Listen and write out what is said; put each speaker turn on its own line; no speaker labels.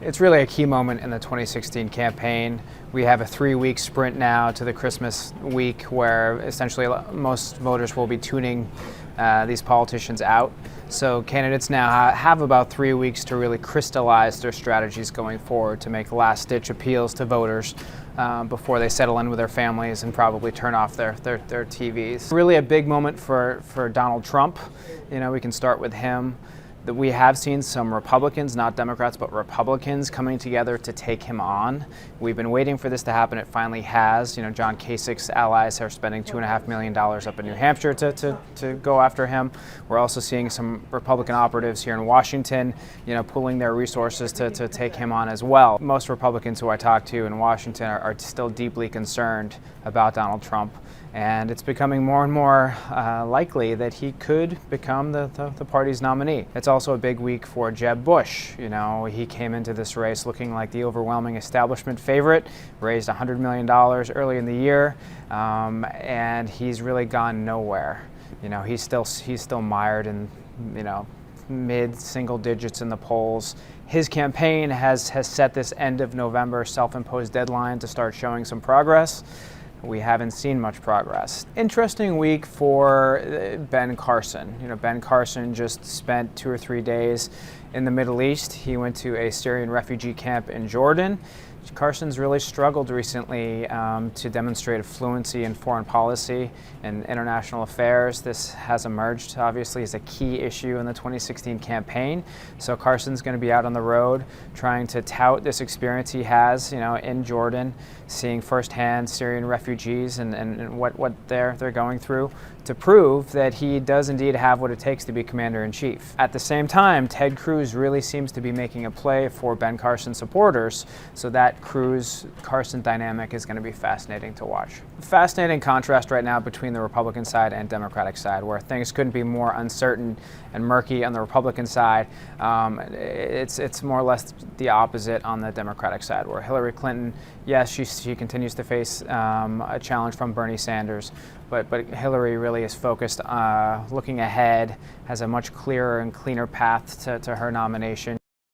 It's really a key moment in the 2016 campaign. We have a 3-week sprint now to the Christmas week where essentially most voters will be tuning these politicians out. So candidates now have about 3 weeks to really crystallize their strategies going forward to make last-ditch appeals to voters before they settle in with their families and probably turn off their TVs. Really a big moment for Donald Trump. You know, we can start with him. That we have seen some Republicans, not Democrats, but Republicans coming together to take him on. We've been waiting for this to happen. It finally has. You know, John Kasich's allies are spending $2.5 million up in New Hampshire to go after him. We're also seeing some Republican operatives here in Washington, you know, pooling their resources to take him on as well. Most Republicans who I talk to in Washington are still deeply concerned about Donald Trump. And it's becoming more and more likely that he could become the party's nominee. It's also a big week for Jeb Bush. You know, he came into this race looking like the overwhelming establishment favorite, raised $100 million early in the year, and he's really gone nowhere. You know, he's still mired in, you know, mid-single digits in the polls. His campaign has set this end of November self-imposed deadline to start showing some progress. We haven't seen much progress. Interesting week for Ben Carson. You know, Ben Carson just spent 2 or 3 days in the Middle East. He went to a Syrian refugee camp in Jordan. Carson's really struggled recently to demonstrate a fluency in foreign policy and international affairs. This has emerged, obviously, as a key issue in the 2016 campaign. So Carson's going to be out on the road trying to tout this experience he has, you know, in Jordan, seeing firsthand Syrian refugees and what they're going through to prove that he does indeed have what it takes to be commander-in-chief. At the same time, Ted Cruz really seems to be making a play for Ben Carson supporters, so that Cruz-Carson dynamic is going to be fascinating to watch. Fascinating contrast right now between the Republican side and Democratic side, where things couldn't be more uncertain and murky on the Republican side. It's more or less the opposite on the Democratic side, where Hillary Clinton, yes, she continues to face a challenge from Bernie Sanders, but Hillary really is focused looking ahead, has a much clearer and cleaner path to her nomination.